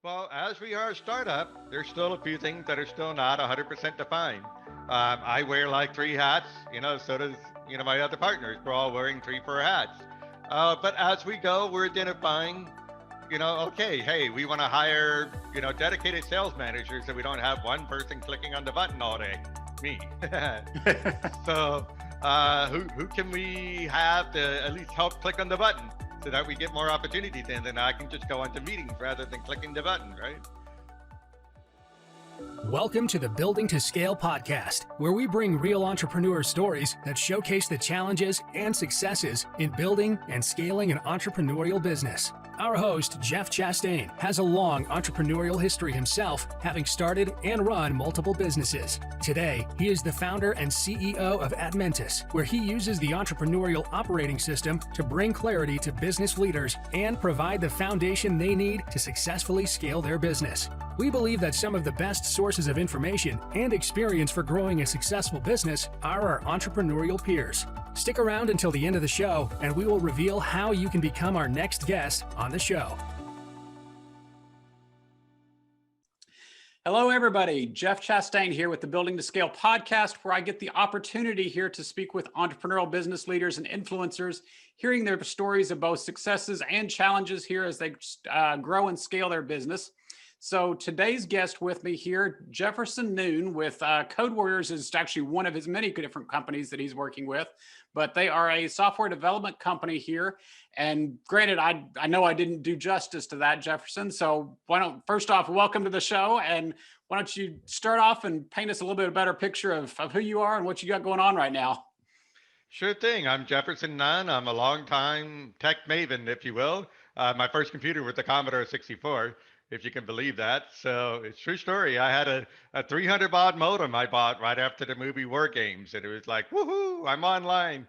Well, as we are a startup, there's still a few things that are still not 100% defined. I wear like three hats, so does, my other partners. We're all wearing three, four hats. But as we go, we're identifying, okay, hey, we want to hire, dedicated sales managers so we don't have one person clicking on the button all day. Me. So, who can we have to at least help click on the button so that we get more opportunities in? Then I can just go into meetings rather than clicking the button, right? Welcome to the Building to Scale podcast, where we bring real entrepreneur stories that showcase the challenges and successes in building and scaling an entrepreneurial business. Our host, Jeff Chastain, has a long entrepreneurial history himself, having started and run multiple businesses. Today, he is the founder and CEO of Admentus, where he uses the entrepreneurial operating system to bring clarity to business leaders and provide the foundation they need to successfully scale their business. We believe that some of the best sources of information and experience for growing a successful business are our entrepreneurial peers. Stick around until the end of the show, and we will reveal how you can become our next guest on the show. Hello, everybody. Jeff Chastain here with the Building to Scale podcast, where I get the opportunity here to speak with entrepreneurial business leaders and influencers, hearing their stories of both successes and challenges here as they grow and scale their business. So today's guest with me here, Jefferson Nunn with Code Warriors, is actually one of his many different companies that he's working with, but they are a software development company here. And granted, I know I didn't do justice to that, Jefferson. So first off, welcome to the show. And why don't you start off and paint us a little bit better picture of who you are and what you got going on right now? Sure thing. I'm Jefferson Nunn. I'm a longtime tech maven, if you will. My first computer was the Commodore 64, if you can believe that. So it's a true story. I had a 300 baud modem I bought right after the movie War Games, and it was like, woohoo, I'm online.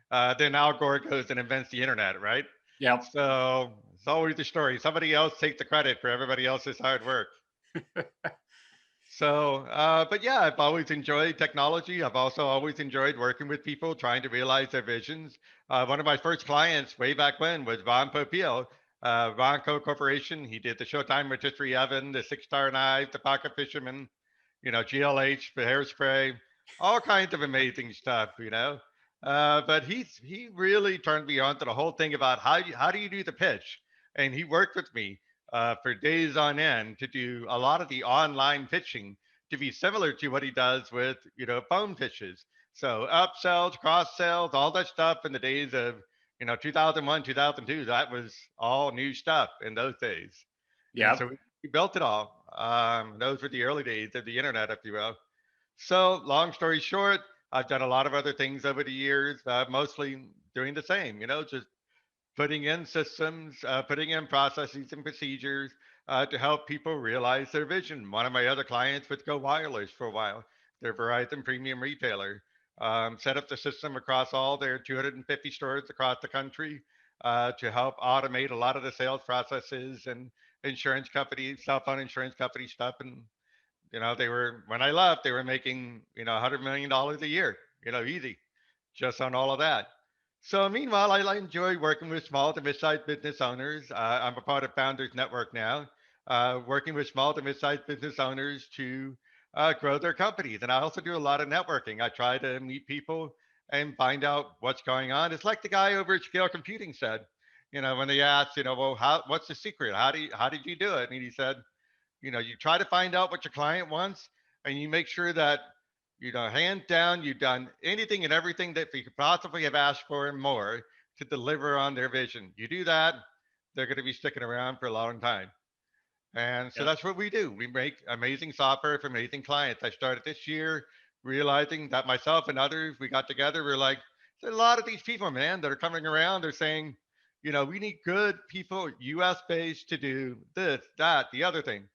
Then Al Gore goes and invents the internet, right? Yep. So it's always the story. Somebody else takes the credit for everybody else's hard work. So, but yeah, I've always enjoyed technology. I've also always enjoyed working with people, trying to realize their visions. One of my first clients way back when was Ron Popeil, Ronco Corporation. He did the Showtime Rotisserie Oven, the Six Star Knife, the Pocket Fisherman, GLH, the hairspray, all kinds of amazing stuff. But he really turned me on to the whole thing about how do you do the pitch, and he worked with me for days on end to do a lot of the online pitching to be similar to what he does with phone pitches. So upsells, cross sells, all that stuff in the days of 2001, 2002. That was all new stuff in those days, and Yep. so we built it all. Those were the early days of the internet, if you will. So long story short, I've done a lot of other things over the years, mostly doing the same. Just putting in systems, putting in processes and procedures to help people realize their vision. One of my other clients would go wireless for a while. They're Verizon premium retailer. Set up the system across all their 250 stores across the country to help automate a lot of the sales processes and insurance companies, cell phone insurance company stuff. And they were when I left, they were making $100 million a year, easy, just on all of that. So meanwhile, I enjoy working with small to mid-sized business owners. I'm a part of Founders Network now, working with small to mid-sized business owners to grow their companies. And I also do a lot of networking. I try to meet people and find out what's going on. It's like the guy over at Scale Computing said, when they asked, well, what's the secret? How did you do it? And he said, you try to find out what your client wants, and you make sure that hands down, you've done anything and everything that you could possibly have asked for and more to deliver on their vision. You do that, they're going to be sticking around for a long time. And so Yep. that's what we do. We make amazing software for amazing clients. I started this year realizing that myself and others, we got together. We're like, there's a lot of these people, man, that are coming around. They're saying, we need good people, US based, to do this, that, the other thing.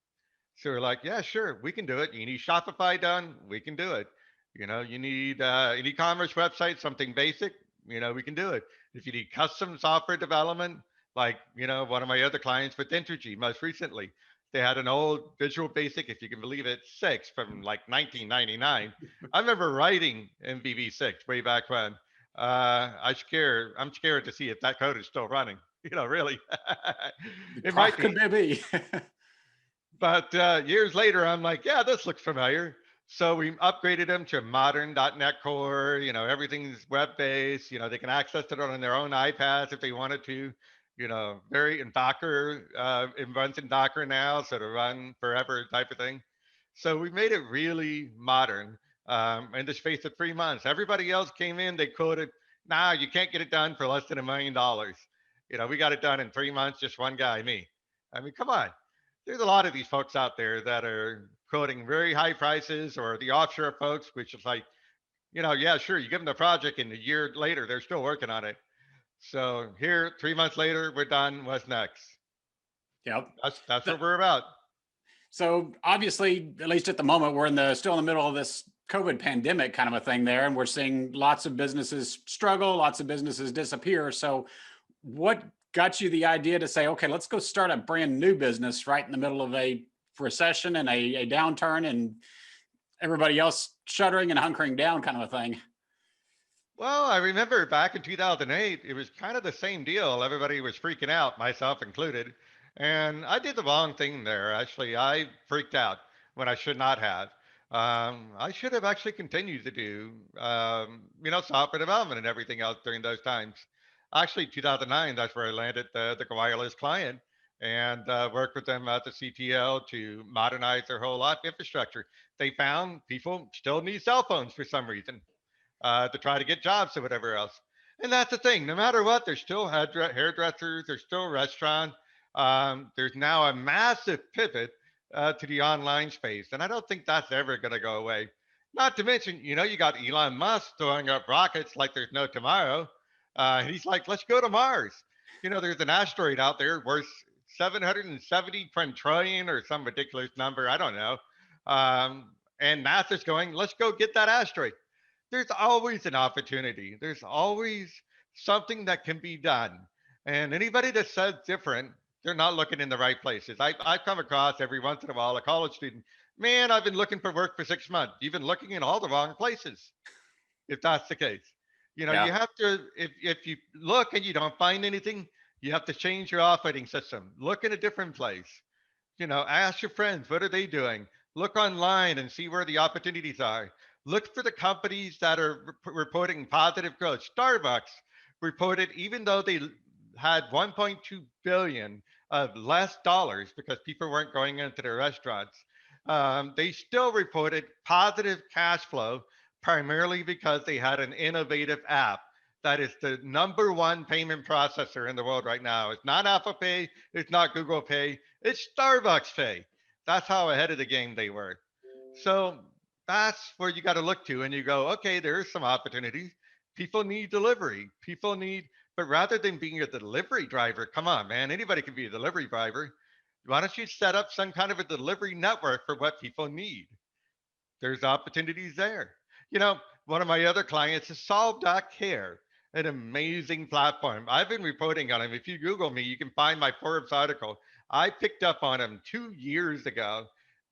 So we're like, yeah, sure, we can do it. You need Shopify done, we can do it. You need an e-commerce website, something basic, we can do it. If you need custom software development, like one of my other clients with Entergy, most recently, they had an old Visual Basic, if you can believe it, 6 from like 1999. I remember writing in VB6 way back when. I'm scared to see if that code is still running. Really, it How might could be. there be? But years later, I'm like, yeah, this looks familiar. So we upgraded them to modern .NET Core. Everything's web-based. They can access it on their own iPads if they wanted to. Very in Docker. It runs in Docker now, so to run forever type of thing. So we made it really modern in the space of 3 months. Everybody else came in, they quoted, nah, you can't get it done for less than $1 million. We got it done in 3 months, just one guy, me. I mean, come on. There's a lot of these folks out there that are quoting very high prices, or the offshore folks, which is like, yeah, sure, you give them the project and a year later, they're still working on it. So here, 3 months later, we're done. What's next? Yep. That's what we're about. So obviously, at least at the moment, we're still in the middle of this COVID pandemic kind of a thing there, and we're seeing lots of businesses struggle, lots of businesses disappear. So what got you the idea to say, okay, let's go start a brand new business right in the middle of a recession and a downturn and everybody else shuttering and hunkering down kind of a thing? Well, I remember back in 2008, it was kind of the same deal. Everybody was freaking out, myself included. And I did the wrong thing there. Actually, I freaked out when I should not have. I should have actually continued to do, software development and everything else during those times. Actually, 2009, that's where I landed the wireless client and worked with them at the CTO to modernize their whole life infrastructure. They found people still need cell phones for some reason to try to get jobs or whatever else. And that's the thing. No matter what, there's still hairdressers, there's still restaurants. There's now a massive pivot to the online space, and I don't think that's ever going to go away. Not to mention, you got Elon Musk throwing up rockets like there's no tomorrow. He's like, let's go to Mars. There's an asteroid out there worth 770 quintillion or some ridiculous number. I don't know. And NASA's going, let's go get that asteroid. There's always an opportunity. There's always something that can be done. And anybody that says different, they're not looking in the right places. I come across every once in a while a college student, man, I've been looking for work for 6 months. You've been looking in all the wrong places, if that's the case. Yeah. You have to, if you look and you don't find anything, you have to change your operating system. Look in a different place. Ask your friends, what are they doing? Look online and see where the opportunities are. Look for the companies that are reporting positive growth. Starbucks reported, even though they had 1.2 billion of less dollars because people weren't going into their restaurants, they still reported positive cash flow, primarily because they had an innovative app that is the number one payment processor in the world right now. It's not Apple Pay, it's not Google Pay, it's Starbucks Pay. That's how ahead of the game they were. So that's where you got to look to, and you go, okay, there's some opportunities. People need delivery. People need, but rather than being a delivery driver, come on, man, anybody can be a delivery driver. Why don't you set up some kind of a delivery network for what people need? There's opportunities there. One of my other clients is Solve.care, an amazing platform. I've been reporting on them. If you Google me, you can find my Forbes article. I picked up on them 2 years ago.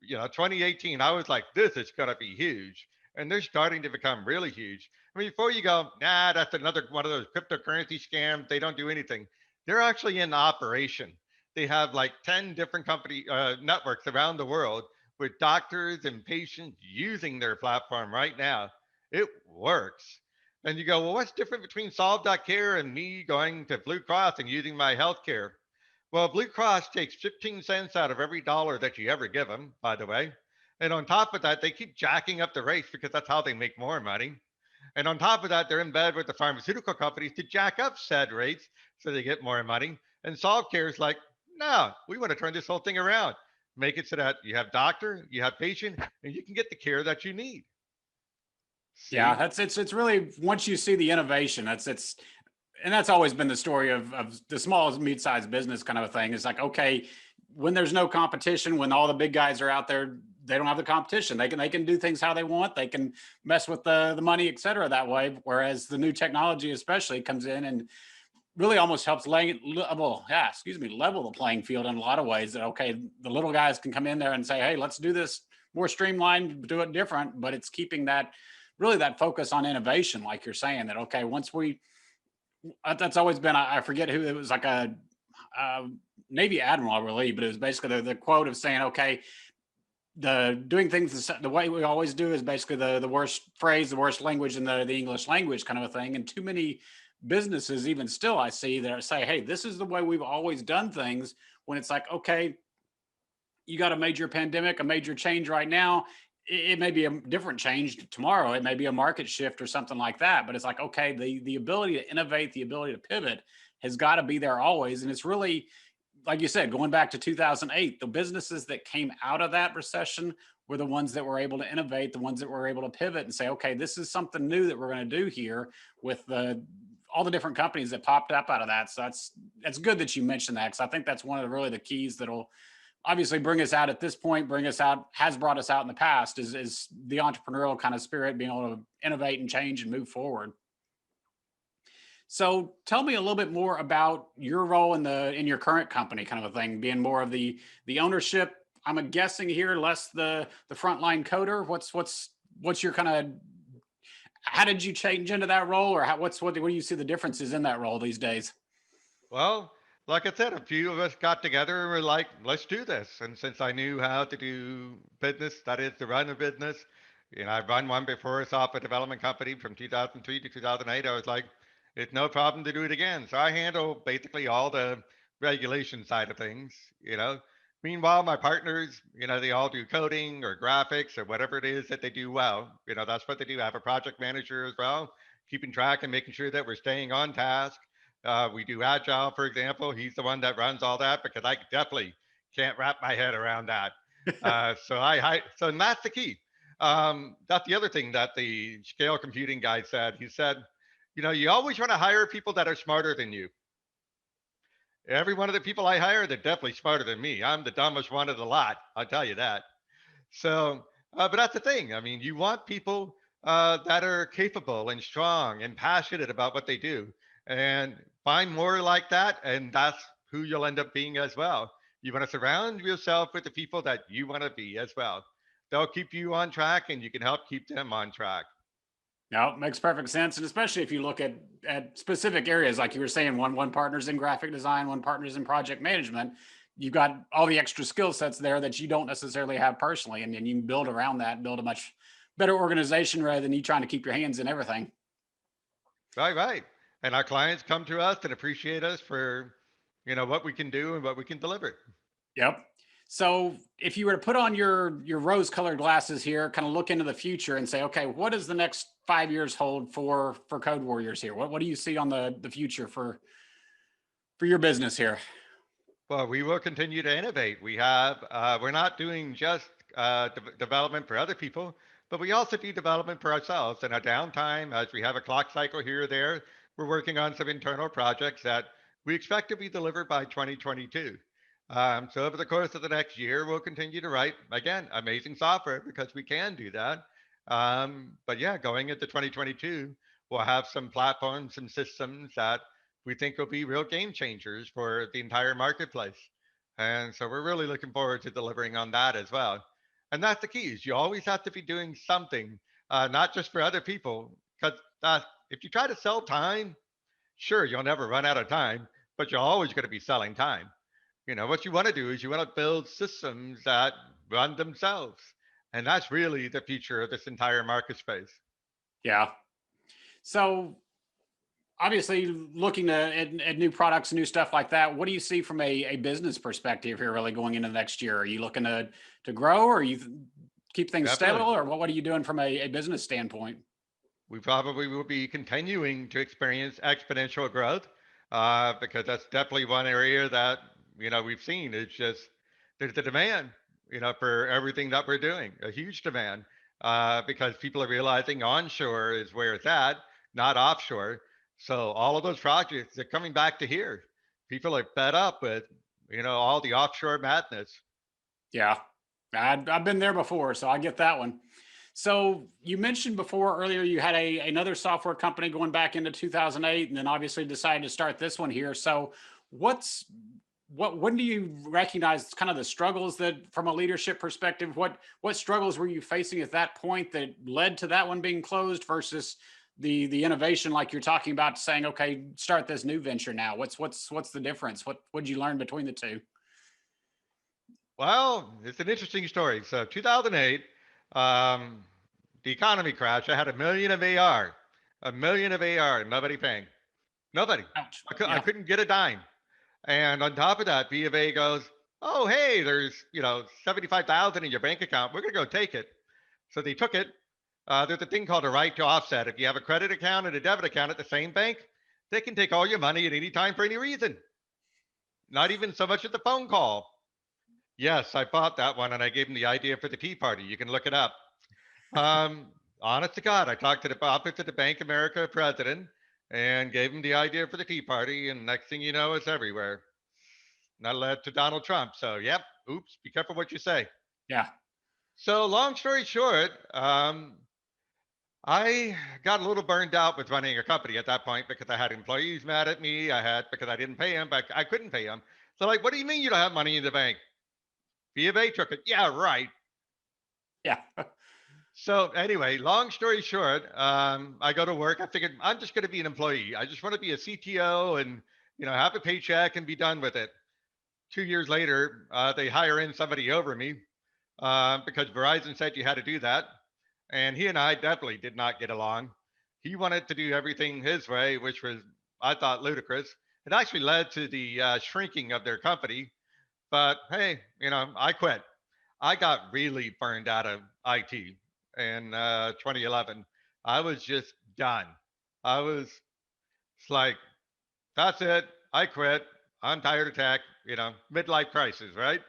2018, I was like, this is going to be huge. And they're starting to become really huge. I mean, before you go, nah, that's another one of those cryptocurrency scams. They don't do anything. They're actually in operation. They have like 10 different company networks around the world with doctors and patients using their platform right now. It works. And you go, well, what's different between Solve.care and me going to Blue Cross and using my healthcare? Well, Blue Cross takes 15 cents out of every dollar that you ever give them, by the way. And on top of that, they keep jacking up the rates because that's how they make more money. And on top of that, they're in bed with the pharmaceutical companies to jack up said rates so they get more money. And SolveCare is like, no, we want to turn this whole thing around. Make it so that you have doctor, you have patient, and you can get the care that you need. Yeah, See? it's really, once you see the innovation, and that's always been the story of the small mid-sized business kind of a thing. It's like, okay, when there's no competition, when all the big guys are out there, they don't have the competition. They can do things how they want. They can mess with the money, et cetera, that way. Whereas the new technology especially comes in and really almost helps level the playing field in a lot of ways. That, okay, the little guys can come in there and say, hey, let's do this more streamlined, do it different, but it's keeping that focus on innovation, like you're saying, that, okay, once we, that's always been, I forget who it was, like a Navy admiral, I believe, but it was basically the quote of saying, okay, the doing things the way we always do is basically the worst phrase, the worst language in the English language kind of a thing. And too many businesses, even still, I see that say, hey, this is the way we've always done things. When it's like, okay, you got a major pandemic, a major change right now. It may be a different change tomorrow. It may be a market shift or something like that. But it's like, okay, the ability to innovate, the ability to pivot has got to be there always. And it's really, like you said, going back to 2008, the businesses that came out of that recession were the ones that were able to innovate, the ones that were able to pivot and say, okay, this is something new that we're going to do here with all the different companies that popped up out of that. So that's good that you mentioned that, because I think that's one of really the keys that'll obviously bring us out at this point, bring us out, has brought us out in the past, is the entrepreneurial kind of spirit, being able to innovate and change and move forward. So tell me a little bit more about your role in your current company, kind of a thing, being more of the ownership. I'm guessing here, less the frontline coder. What's your kind of, how did you change into that role, or what do you see the differences in that role these days? Well, like I said, a few of us got together and were like, let's do this. And since I knew how to do business, that is to run a business, I've run one before, a software development company from 2003 to 2008. I was like, it's no problem to do it again. So I handle basically all the regulation side of things, you know. Meanwhile, my partners, they all do coding or graphics or whatever it is that they do well. That's what they do. I have a project manager as well, keeping track and making sure that we're staying on task. We do agile, for example. He's the one that runs all that because I definitely can't wrap my head around that. So and that's the key. That's the other thing that the scale computing guy said. He said, you always want to hire people that are smarter than you. Every one of the people I hire, they're definitely smarter than me. I'm the dumbest one of the lot. I'll tell you that. So, but that's the thing. I mean, you want people that are capable and strong and passionate about what they do, and find more like that, and that's who you'll end up being as well. You want to surround yourself with the people that you want to be as well. They'll keep you on track, and you can help keep them on track. No, it makes perfect sense. And especially if you look at specific areas, like you were saying, one partner's in graphic design, one partner's in project management. You've got all the extra skill sets there that you don't necessarily have personally. And then you can build around that, build a much better organization rather than you trying to keep your hands in everything. Right, right. And our clients come to us and appreciate us for, what we can do and what we can deliver. Yep. So if you were to put on your rose colored glasses here, kind of look into the future and say, okay, what does the next 5 years hold for Code Warriors here? What do you see on the future for your business here? Well, we will continue to innovate. We're not doing just development for other people, but we also do development for ourselves. In our downtime, as we have a clock cycle here or there, we're working on some internal projects that we expect to be delivered by 2022. So over the course of the next year, we'll continue to write, again, amazing software because we can do that. But yeah, going into 2022, we'll have some platforms, some systems that we think will be real game changers for the entire marketplace. And so we're really looking forward to delivering on that as well. And that's the key is you always have to be doing something, not just for other people, because if you try to sell time, sure, you'll never run out of time, but you're always going to be selling time. What you want to do is you want to build systems that run themselves. And that's really the future of this entire market space. Yeah. So obviously looking at new products, new stuff like that, what do you see from a business perspective here really going into the next year? Are you looking to grow, or you keep things Definitely. stable, or what are you doing from a business standpoint? We probably will be continuing to experience exponential growth because that's definitely one area that we've seen. It's just there's the demand for everything that we're doing, a huge demand because people are realizing onshore is where it's at, not offshore. So all of those projects are coming back to here. People are fed up with all the offshore madness. Yeah, I've been there before, so I get that one. So you mentioned before earlier you had another software company going back into 2008, and then obviously decided to start this one here. So when do you recognize kind of the struggles that, from a leadership perspective, what struggles were you facing at that point that led to that one being closed versus the innovation like you're talking about, saying, okay, start this new venture now? What's the difference? What did you learn between the two? Well, it's an interesting story. So 2008, um, the economy crashed. I had a million of AR, and nobody paying. Nobody. Ouch. I Yeah. couldn't get a dime. And on top of that, B of A goes, "Oh, hey, there's 75,000 in your bank account. We're gonna go take it." So they took it. There's a thing called a right to offset. If you have a credit account and a debit account at the same bank, they can take all your money at any time for any reason. Not even so much as the phone call. Yes, I bought that one, and I gave them the idea for the Tea Party. You can look it up. Honest to God, I talked to the office of the Bank America president and gave him the idea for the Tea Party, and next thing you know, it's everywhere. Not led to Donald Trump. So, yep. Oops. Be careful what you say. Yeah. So, long story short, I got a little burned out with running a company at that point because I had employees mad at me. I had because I didn't pay them, but I couldn't pay them. So, like, what do you mean you don't have money in the bank? B of A took it. Yeah, right. Yeah. So anyway, long story short, I go to work. I figured I'm just going to be an employee. I just want to be a CTO and have a paycheck and be done with it. 2 years later, they hire in somebody over me because Verizon said you had to do that, and he and I definitely did not get along. He wanted to do everything his way, which was I thought ludicrous. It actually led to the shrinking of their company. But hey, I quit. I got really burned out of IT in 2011. I was just done. I was it's like, that's it. I quit. I'm tired of tech, midlife crisis, right?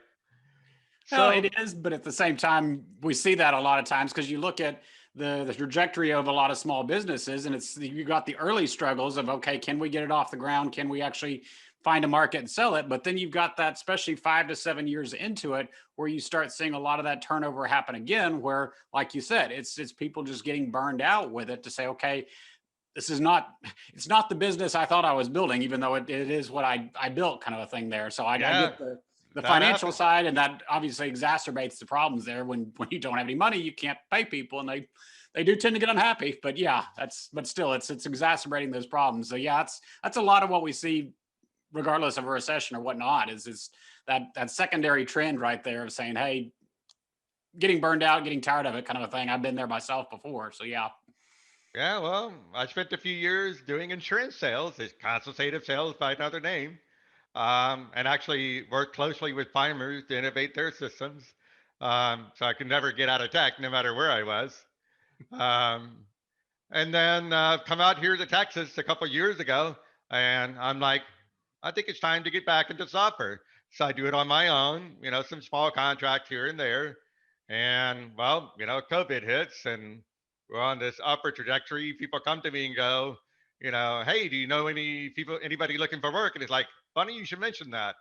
Well, So, it is, but at the same time, we see that a lot of times because you look at the trajectory of a lot of small businesses, and it's you got the early struggles of, okay, can we get it off the ground? Can we actually find a market and sell it? But then you've got that, especially 5 to 7 years into it, where you start seeing a lot of that turnover happen again, where, like you said, it's people just getting burned out with it to say, okay, this is not it's not the business I thought I was building, even though it is what I built, kind of a thing there. So I yeah, get the that financial happened. side, and that obviously exacerbates the problems there. When you don't have any money, you can't pay people, and they do tend to get unhappy. But yeah, but still, it's exacerbating those problems. So yeah, that's a lot of what we see, regardless of a recession or whatnot. Is that secondary trend right there of saying, hey, getting burned out, getting tired of it, kind of a thing. I've been there myself before. So yeah. Yeah, well, I spent a few years doing insurance sales. It's consultative sales by another name, and actually worked closely with farmers to innovate their systems. So I could never get out of tech, no matter where I was. Um, and then come out here to Texas a couple years ago, and I'm like, I think it's time to get back into software. So I do it on my own, some small contracts here and there. And well, COVID hits and we're on this upward trajectory. People come to me and go, hey, do you know anybody looking for work? And it's like, funny you should mention that.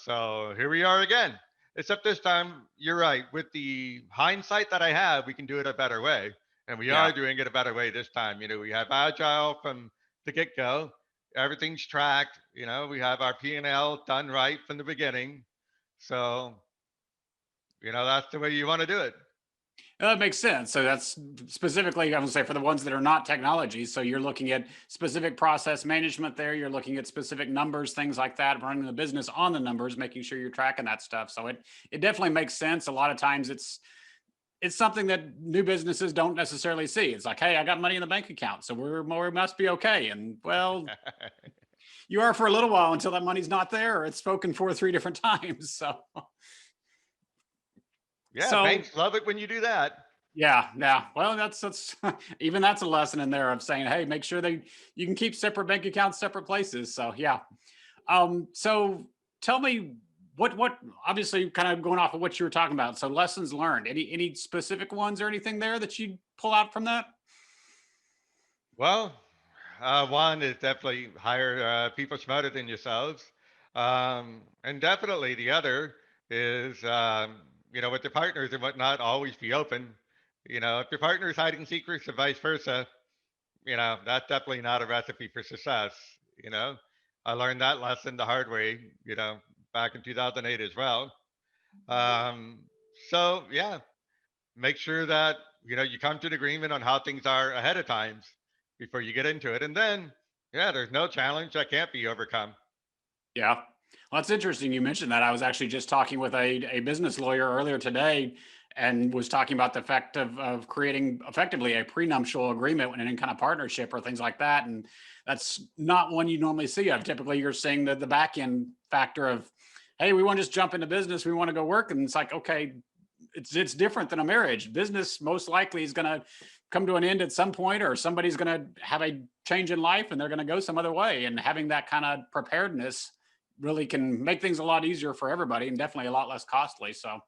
So here we are again. Except this time, you're right. With the hindsight that I have, we can do it a better way. And we Yeah. are doing it a better way this time. We have agile from the get go. Everything's tracked. We have our P&L done right from the beginning. So, that's the way you want to do it. That makes sense. So that's specifically, I would say, for the ones that are not technology. So you're looking at specific process management there. You're looking at specific numbers, things like that, running the business on the numbers, making sure you're tracking that stuff. So it definitely makes sense. A lot of times it's something that new businesses don't necessarily see. It's like, hey, I got money in the bank account, so we must be okay. And well, you are for a little while until that money's not there, or it's spoken for 3 different times. So Yeah, so banks love it when you do that. yeah, yeah. Well, that's even that's a lesson in there of saying, hey, make sure you can keep separate bank accounts, separate places. So yeah. So tell me what obviously kind of going off of what you were talking about. So lessons learned. Any specific ones or anything there that you pull out from that? Well, one is definitely hire people smarter than yourselves. And definitely the other is, with your partners and whatnot, always be open. If your partner is hiding secrets and vice versa, that's definitely not a recipe for success. You know, I learned that lesson the hard way, back in 2008 as well. Um, so, yeah, make sure that, you come to an agreement on how things are ahead of time. before you get into it. And then, yeah, there's no challenge that can't be overcome. Yeah. Well, that's interesting. You mentioned that. I was actually just talking with a business lawyer earlier today and was talking about the effect of creating effectively a prenuptial agreement in any kind of partnership or things like that. And that's not one you normally see of. Typically, you're seeing the back end factor of, hey, we want to just jump into business. We want to go work. And it's like, okay, it's different than a marriage. Business most likely is going to come to an end at some point, or somebody's going to have a change in life and they're going to go some other way. And having that kind of preparedness really can make things a lot easier for everybody and definitely a lot less costly. So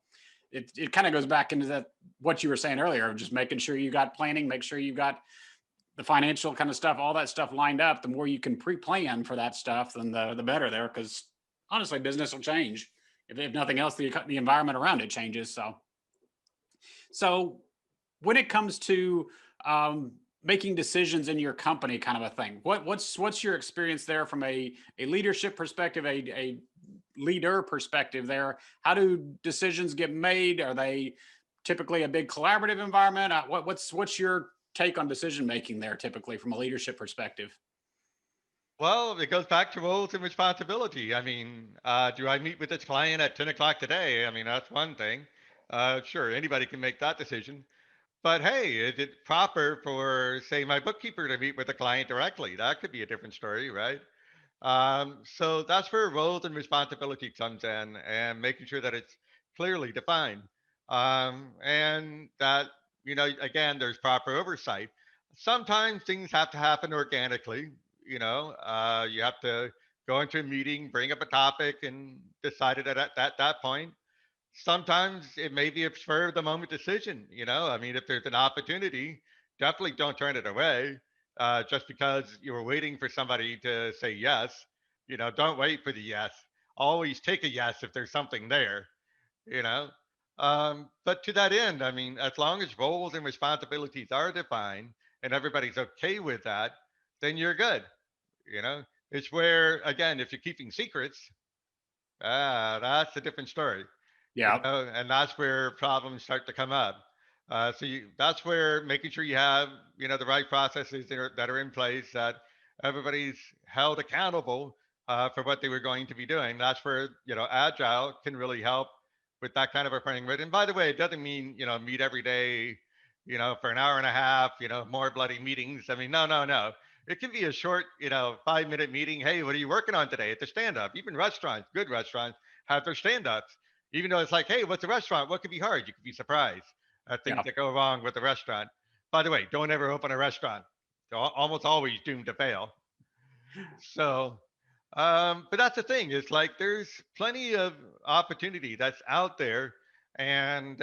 it kind of goes back into that what you were saying earlier of just making sure you got planning, make sure you got the financial kind of stuff, all that stuff lined up. The more you can pre-plan for that stuff, then the better there. Because honestly, business will change. If nothing else, the environment around it changes. So when it comes to making decisions in your company, kind of a thing, what's your experience there from a leadership perspective, a leader perspective there? How do decisions get made? Are they typically a big collaborative environment? What's your take on decision making there typically from a leadership perspective? Well, it goes back to roles and responsibility. I mean, do I meet with this client at 10 o'clock today? I mean, that's one thing. Sure, anybody can make that decision. But hey, is it proper for, say, my bookkeeper to meet with the client directly? That could be a different story, right? So that's where roles and responsibility comes in, and making sure that it's clearly defined, and that again, there's proper oversight. Sometimes things have to happen organically. You have to go into a meeting, bring up a topic, and decide it at that point. Sometimes it may be a spur of the moment decision. I mean, if there's an opportunity, definitely don't turn it away just because you were waiting for somebody to say yes. Don't wait for the yes. Always take a yes if there's something there. you know but to that end, I mean, as long as roles and responsibilities are defined and everybody's okay with that, then you're good. you know it's where, again, if you're keeping secrets, that's a different story. Yeah. And that's where problems start to come up. That's where making sure you have, the right processes that are in place, that everybody's held accountable for what they were going to be doing. That's where, agile can really help with that kind of a framework. And by the way, it doesn't mean, meet every day, for an hour and a half, more bloody meetings. I mean, no, no, no. It can be a short, 5-minute meeting. Hey, what are you working on today? At the stand up. Even restaurants, good restaurants, have their stand ups. Even though it's like, hey, what's a restaurant? What could be hard? You could be surprised at things Yeah. that go wrong with the restaurant. By the way, don't ever open a restaurant. They're almost always doomed to fail. So, but that's the thing. It's like there's plenty of opportunity that's out there, and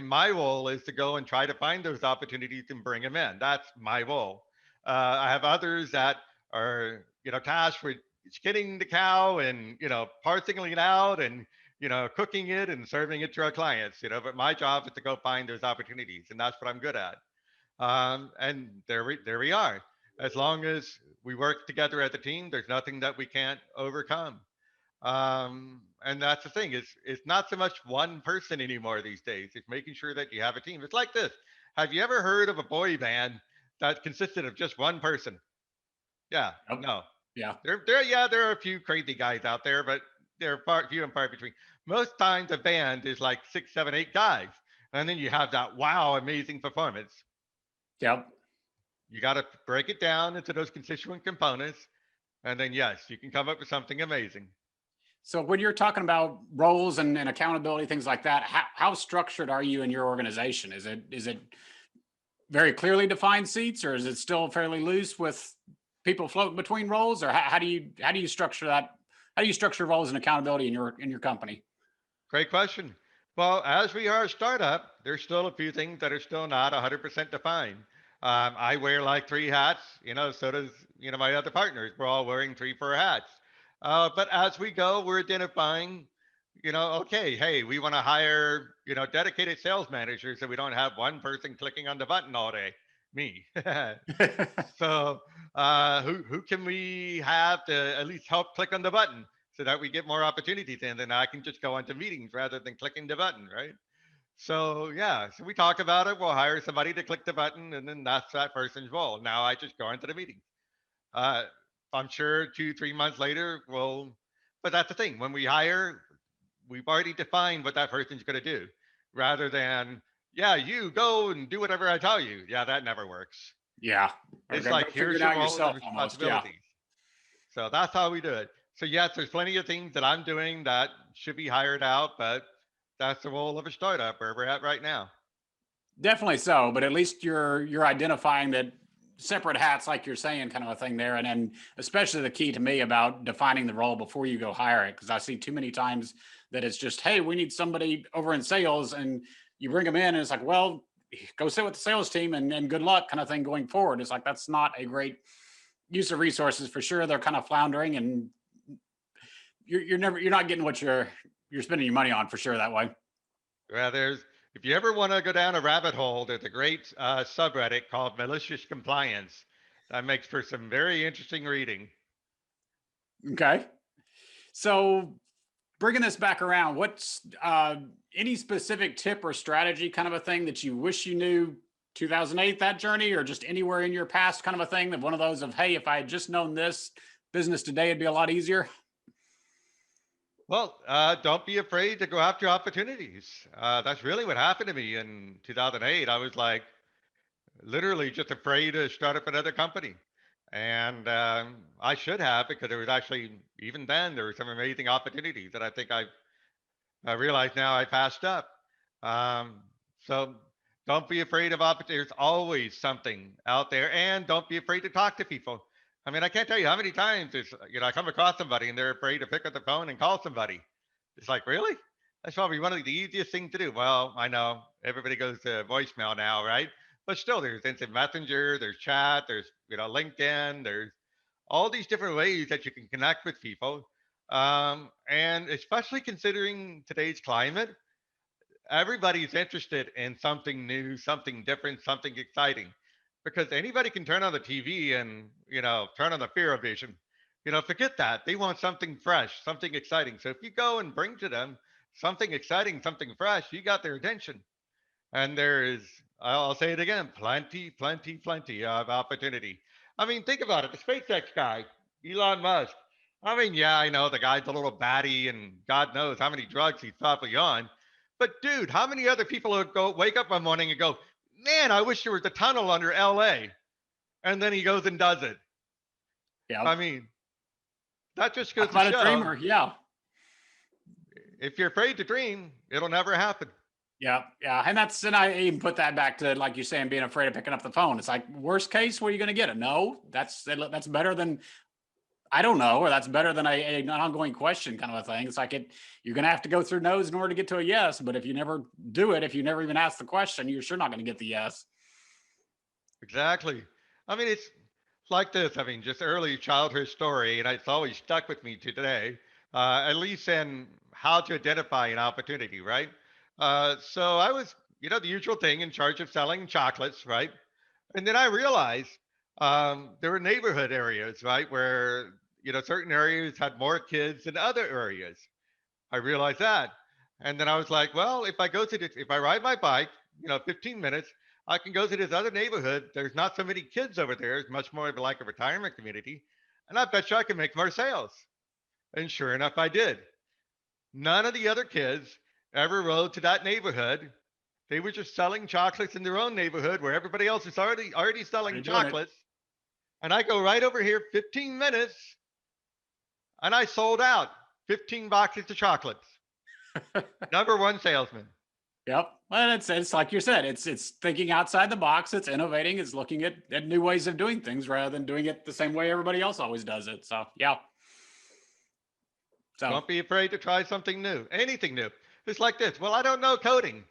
my role is to go and try to find those opportunities and bring them in. That's my role. I have others that are, tasked with skinning the cow and, parsing it out and, cooking it and serving it to our clients. But my job is to go find those opportunities, and that's what I'm good at. And there we are. As long as we work together as a team, there's nothing that we can't overcome. And that's the thing. It's not so much one person anymore these days. It's making sure that you have a team. It's like this. Have you ever heard of a boy band that consisted of just one person? Yeah, Yep. no. Yeah. There are a few crazy guys out there, but they're few and far between. Most times a band is like 6, 7, 8 guys. And then you have that wow, amazing performance. Yep. You got to break it down into those constituent components, and then yes, you can come up with something amazing. So when you're talking about roles and accountability, things like that, how structured are you in your organization? Is it very clearly defined seats, or is it still fairly loose with people floating between roles, or how do you structure that? How do you structure roles and accountability in your company? Great question. Well, as we are a startup, there's still a few things that are still not 100% defined. I wear like 3 hats, so does, my other partners. We're all wearing 3, 4 hats. But as we go, we're identifying, okay, hey, we want to hire, dedicated sales managers so we don't have one person clicking on the button all day. Me. So who can we have to at least help click on the button so that we get more opportunities in? Then I can just go into meetings rather than clicking the button, right? So yeah, so we talk about it. We'll hire somebody to click the button, and then that's that person's role. Now I just go into the meeting. Uh, I'm sure 2, 3 months later, we'll. But that's the thing. When we hire, we've already defined what that person's going to do, rather than yeah, you go and do whatever I tell you. Yeah, that never works. Yeah. Or It's go like figure here's it your out roles and yourself almost. Yeah. responsibilities. So that's how we do it. So yes, there's plenty of things that I'm doing that should be hired out, but that's the role of a startup where we're at right now. Definitely so, but at least you're identifying that separate hats, like you're saying, kind of a thing there, and then especially the key to me about defining the role before you go hire it, because I see too many times that it's just, hey, we need somebody over in sales, and you bring them in, and it's like, well, go sit with the sales team, and good luck, kind of thing going forward. It's like that's not a great use of resources for sure. They're kind of floundering, and you're not getting what you're spending your money on for sure that way. Well, if you ever want to go down a rabbit hole, there's a great subreddit called Malicious Compliance that makes for some very interesting reading. Okay, so bringing this back around, what's any specific tip or strategy kind of a thing that you wish you knew 2008, that journey, or just anywhere in your past kind of a thing, that one of those of, hey, if I had just known this business today, it'd be a lot easier? Well, don't be afraid to go after opportunities. That's really what happened to me in 2008. I was like literally just afraid to start up another company. And I should have, because there was actually, even then, there were some amazing opportunities that I think I realize now I passed up. Um, so don't be afraid of opportunities. There's always something out there, and don't be afraid to talk to people. I mean, I can't tell you how many times I come across somebody and they're afraid to pick up the phone and call somebody. It's like, really? That's probably one of the easiest things to do. Well, I know everybody goes to voicemail now, right? But still, there's instant messenger, there's chat, there's LinkedIn, there's all these different ways that you can connect with people. And especially considering today's climate, everybody's interested in something new, something different, something exciting. Because anybody can turn on the TV and, turn on the fear vision. Forget that. They want something fresh, something exciting. So if you go and bring to them something exciting, something fresh, you got their attention. And there is, I'll say it again, plenty, plenty, plenty of opportunity. I mean, think about it. The SpaceX guy, Elon Musk. I mean, yeah, I know the guy's a little batty and God knows how many drugs he's probably on. But dude, how many other people would go wake up one morning and go, man, I wish there was a tunnel under LA. And then he goes and does it. Yeah. I mean, that just goes Talk to about a show dreamer. Yeah. if you're afraid to dream, it'll never happen. Yeah, yeah, and I even put that back to, like you're saying, being afraid of picking up the phone. It's like, worst case, where are you going to get it? No, that's better than I don't know, or that's better than an ongoing question kind of a thing. It's like you're going to have to go through no's in order to get to a yes. But if you never do it, if you never even ask the question, you're sure not going to get the yes. Exactly. I mean, it's like this. I mean, just early childhood story, and it's always stuck with me to today, at least in how to identify an opportunity, right? So I was, the usual thing, in charge of selling chocolates, right? And then I realized there were neighborhood areas, right, where, certain areas had more kids than other areas. I realized that. And then I was like, well, if I ride my bike, 15 minutes, I can go to this other neighborhood. There's not so many kids over there. It's much more of like a retirement community. And I bet you I can make more sales. And sure enough, I did. None of the other kids ever rode to that neighborhood. They were just selling chocolates in their own neighborhood where everybody else is already selling Already doing it. chocolates. And I go right over here, 15 minutes, and I sold out 15 boxes of chocolates. Number one salesman. Yep. Well, it's like you said, it's thinking outside the box, it's innovating, it's looking at new ways of doing things rather than doing it the same way everybody else always does it. So yeah. So Don't be afraid to try something new, anything new. It's like this. Well, I don't know coding.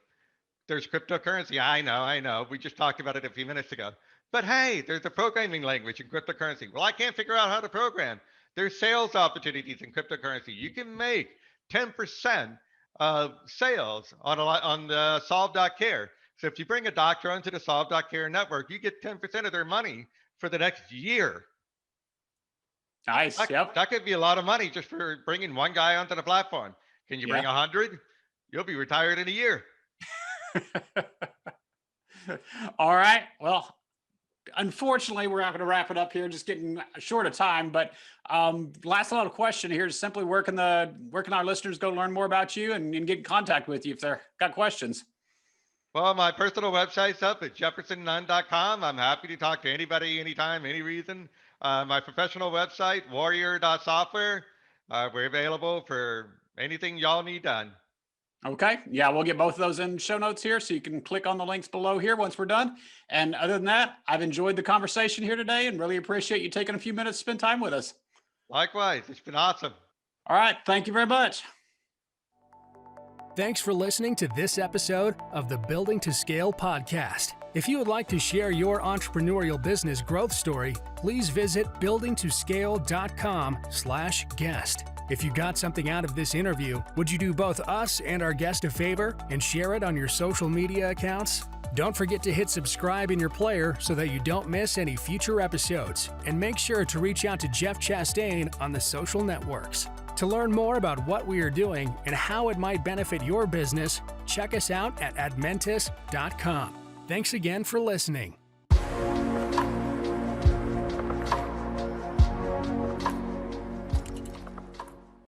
There's cryptocurrency. I know. We just talked about it a few minutes ago. But hey, there's a programming language in cryptocurrency. Well, I can't figure out how to program. There's sales opportunities in cryptocurrency. You can make 10% of sales on the solve.care. So if you bring a doctor onto the solve.care network, you get 10% of their money for the next year. nice. Yep. That could be a lot of money just for bringing one guy onto the platform. Can you bring Yeah. 100? You'll be retired in a year. All right. Well, unfortunately, we're not going to wrap it up here. Just getting short of time. But last little question here is simply where can our listeners go learn more about you and get in contact with you if they've got questions? Well, my personal website's up at jeffersonnunn.com. I'm happy to talk to anybody, anytime, any reason. My professional website, warrior.software. We're available for anything y'all need done. Okay. Yeah, we'll get both of those in show notes here so you can click on the links below here once we're done. And other than that, I've enjoyed the conversation here today and really appreciate you taking a few minutes to spend time with us. Likewise, it's been awesome. All right. Thank you very much. Thanks for listening to this episode of the Building to Scale podcast. If you would like to share your entrepreneurial business growth story, please visit buildingtoscale.com/guest. If you got something out of this interview, would you do both us and our guest a favor and share it on your social media accounts? Don't forget to hit subscribe in your player so that you don't miss any future episodes. And make sure to reach out to Jeff Chastain on the social networks. To learn more about what we are doing and how it might benefit your business, check us out at admentis.com. Thanks again for listening.